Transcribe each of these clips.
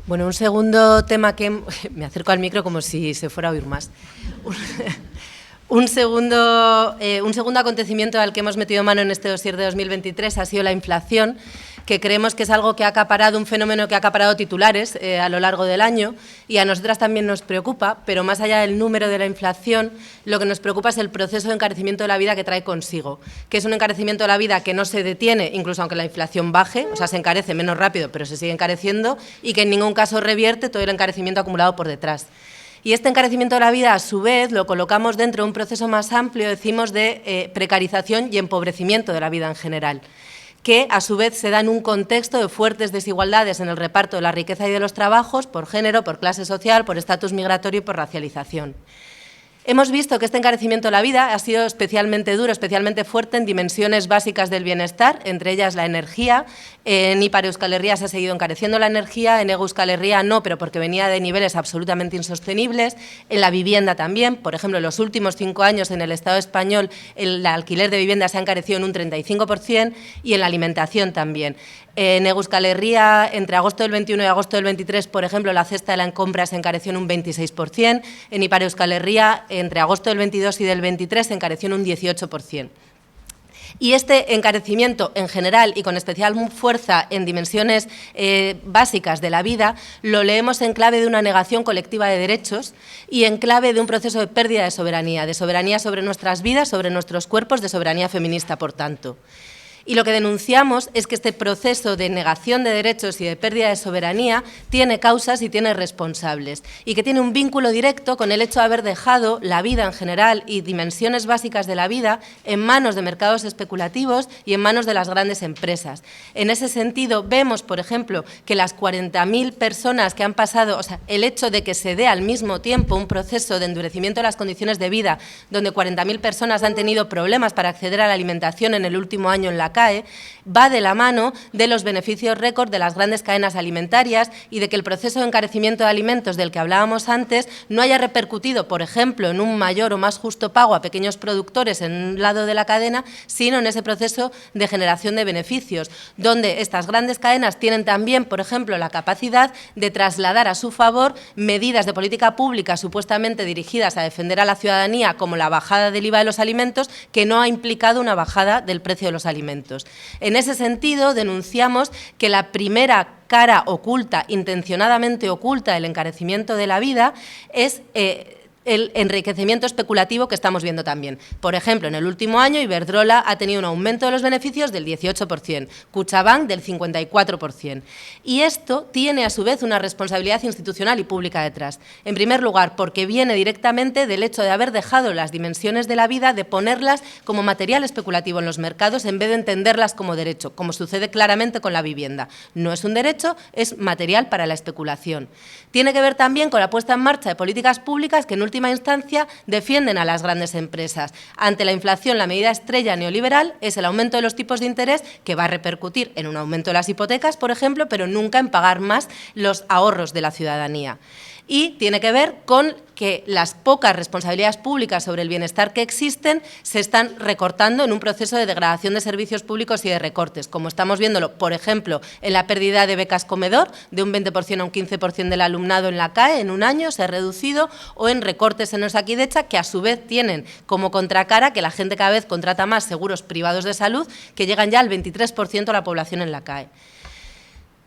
Bueno, un segundo tema que... Me acerco al micro como si se fuera a oír más. Un segundo acontecimiento al que hemos metido mano en este dossier de 2023 ha sido la inflación, que creemos que es algo que ha acaparado, un fenómeno que ha acaparado titulares a lo largo del año, y a nosotras también nos preocupa, pero más allá del número de la inflación, lo que nos preocupa es el proceso de encarecimiento de la vida que trae consigo, que es un encarecimiento de la vida que no se detiene, incluso aunque la inflación baje, o sea, se encarece menos rápido, pero se sigue encareciendo, y que en ningún caso revierte todo el encarecimiento acumulado por detrás. Y este encarecimiento de la vida, a su vez, lo colocamos dentro de un proceso más amplio, decimos, de precarización y empobrecimiento de la vida en general, que a su vez se da en un contexto de fuertes desigualdades en el reparto de la riqueza y de los trabajos, por género, por clase social, por estatus migratorio y por racialización. Hemos visto que este encarecimiento de la vida ha sido especialmente duro, especialmente fuerte en dimensiones básicas del bienestar, entre ellas la energía. En Ipar Euskal Herria se ha seguido encareciendo la energía, en Hego Euskal Herria no, pero porque venía de niveles absolutamente insostenibles. En la vivienda también, por ejemplo, en los últimos 5 años en el Estado español el alquiler de vivienda se ha encarecido en un 35% y en la alimentación también. En Hego Euskal Herria, entre agosto del 21 y agosto del 23, por ejemplo, la cesta de la compra se encareció en un 26%. En Ipar Euskal Herria, entre agosto del 22 y del 23, se encareció en un 18%. Y este encarecimiento en general y con especial fuerza en dimensiones básicas de la vida lo leemos en clave de una negación colectiva de derechos y en clave de un proceso de pérdida de soberanía sobre nuestras vidas, sobre nuestros cuerpos, de soberanía feminista, por tanto. Y lo que denunciamos es que este proceso de negación de derechos y de pérdida de soberanía tiene causas y tiene responsables, y que tiene un vínculo directo con el hecho de haber dejado la vida en general y dimensiones básicas de la vida en manos de mercados especulativos y en manos de las grandes empresas. En ese sentido, vemos, por ejemplo, que las 40.000 personas que han pasado, o sea, el hecho de que se dé al mismo tiempo un proceso de endurecimiento de las condiciones de vida, donde 40.000 personas han tenido problemas para acceder a la alimentación en el último año en la CAE, va de la mano de los beneficios récord de las grandes cadenas alimentarias y de que el proceso de encarecimiento de alimentos del que hablábamos antes no haya repercutido, por ejemplo, en un mayor o más justo pago a pequeños productores en un lado de la cadena, sino en ese proceso de generación de beneficios, donde estas grandes cadenas tienen también, por ejemplo, la capacidad de trasladar a su favor medidas de política pública supuestamente dirigidas a defender a la ciudadanía, como la bajada del IVA de los alimentos, que no ha implicado una bajada del precio de los alimentos. En ese sentido, denunciamos que la primera cara oculta, intencionadamente oculta, del encarecimiento de la vida es el enriquecimiento especulativo que estamos viendo también. Por ejemplo, en el último año Iberdrola ha tenido un aumento de los beneficios del 18%, Kutxabank del 54%. Y esto tiene a su vez una responsabilidad institucional y pública detrás. En primer lugar, porque viene directamente del hecho de haber dejado las dimensiones de la vida, de ponerlas como material especulativo en los mercados en vez de entenderlas como derecho, como sucede claramente con la vivienda. No es un derecho, es material para la especulación. Tiene que ver también con la puesta en marcha de políticas públicas que en última instancia defienden a las grandes empresas. Ante la inflación, la medida estrella neoliberal es el aumento de los tipos de interés, que va a repercutir en un aumento de las hipotecas, por ejemplo, pero nunca en pagar más los ahorros de la ciudadanía. Y tiene que ver con que las pocas responsabilidades públicas sobre el bienestar que existen se están recortando en un proceso de degradación de servicios públicos y de recortes, como estamos viéndolo, por ejemplo, en la pérdida de becas comedor, de un 20% a un 15% del alumnado en la CAE en un año se ha reducido, o en recortes en Osakidecha, que a su vez tienen como contracara que la gente cada vez contrata más seguros privados de salud, que llegan ya al 23% de la población en la CAE.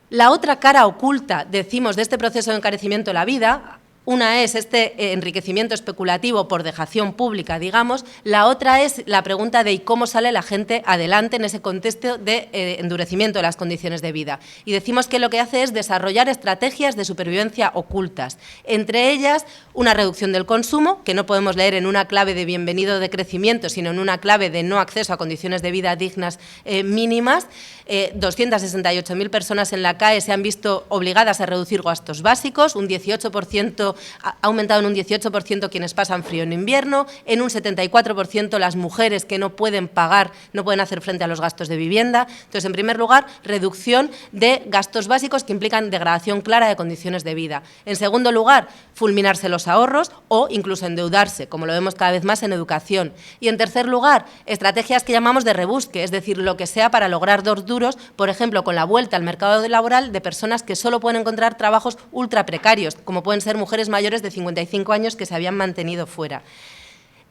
La otra cara oculta, decimos, de este proceso de encarecimiento de la vida, una es este enriquecimiento especulativo por dejación pública, digamos. La otra es la pregunta de ¿y cómo sale la gente adelante en ese contexto de endurecimiento de las condiciones de vida? Y decimos que lo que hace es desarrollar estrategias de supervivencia ocultas, entre ellas una reducción del consumo, que no podemos leer en una clave de bienvenido de crecimiento, sino en una clave de no acceso a condiciones de vida dignas mínimas. 268.000 personas en la CAE se han visto obligadas a reducir gastos básicos, un 18%, ha aumentado en un 18% quienes pasan frío en invierno, en un 74% las mujeres que no pueden pagar, no pueden hacer frente a los gastos de vivienda. Entonces, en primer lugar, reducción de gastos básicos que implican degradación clara de condiciones de vida. En segundo lugar, fulminarse los ahorros o incluso endeudarse, como lo vemos cada vez más en educación. Y en tercer lugar, estrategias que llamamos de rebusque, es decir, lo que sea para lograr dos duros futuros, por ejemplo, con la vuelta al mercado laboral de personas que solo pueden encontrar trabajos ultra precarios, como pueden ser mujeres mayores de 55 años que se habían mantenido fuera.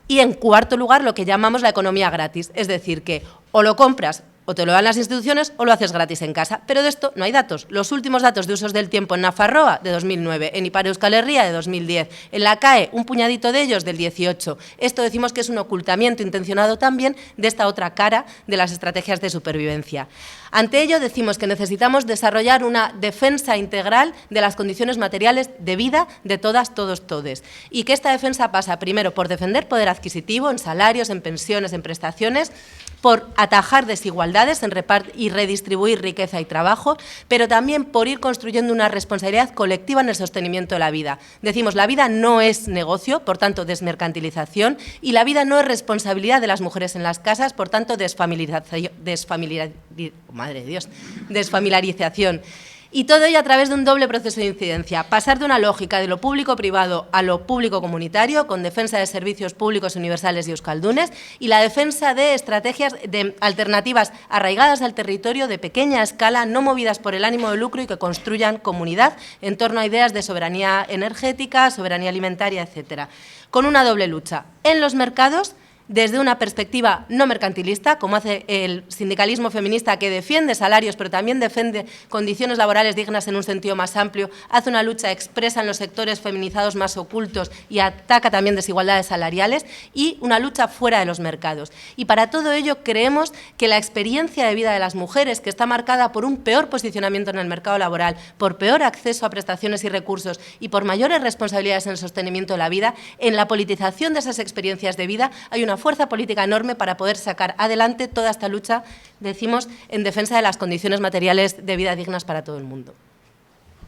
Y en cuarto lugar, lo que llamamos la economía gratis, es decir, que o lo compras o te lo dan las instituciones o lo haces gratis en casa. Pero de esto no hay datos. Los últimos datos de usos del tiempo en Nafarroa, de 2009, en Ipar Euskal Herria, de 2010, en la CAE, un puñadito de ellos, del 18. Esto decimos que es un ocultamiento intencionado también de esta otra cara de las estrategias de supervivencia. Ante ello, decimos que necesitamos desarrollar una defensa integral de las condiciones materiales de vida de todas, todos, todes. Y que esta defensa pasa, primero, por defender poder adquisitivo en salarios, en pensiones, en prestaciones, por atajar desigualdades y redistribuir riqueza y trabajo, pero también por ir construyendo una responsabilidad colectiva en el sostenimiento de la vida. Decimos, la vida no es negocio, por tanto, desmercantilización, y la vida no es responsabilidad de las mujeres en las casas, por tanto, desfamiliarización. Y todo ello a través de un doble proceso de incidencia, pasar de una lógica de lo público-privado a lo público-comunitario, con defensa de servicios públicos universales y euskaldunes, y la defensa de estrategias de alternativas arraigadas al territorio de pequeña escala, no movidas por el ánimo de lucro y que construyan comunidad en torno a ideas de soberanía energética, soberanía alimentaria, etcétera. Con una doble lucha en los mercados, desde una perspectiva no mercantilista, como hace el sindicalismo feminista, que defiende salarios, pero también defiende condiciones laborales dignas en un sentido más amplio, hace una lucha expresa en los sectores feminizados más ocultos y ataca también desigualdades salariales, y una lucha fuera de los mercados. Y para todo ello creemos que la experiencia de vida de las mujeres, que está marcada por un peor posicionamiento en el mercado laboral, por peor acceso a prestaciones y recursos y por mayores responsabilidades en el sostenimiento de la vida, en la politización de esas experiencias de vida hay una fuerza política enorme para poder sacar adelante toda esta lucha, decimos, en defensa de las condiciones materiales de vida dignas para todo el mundo.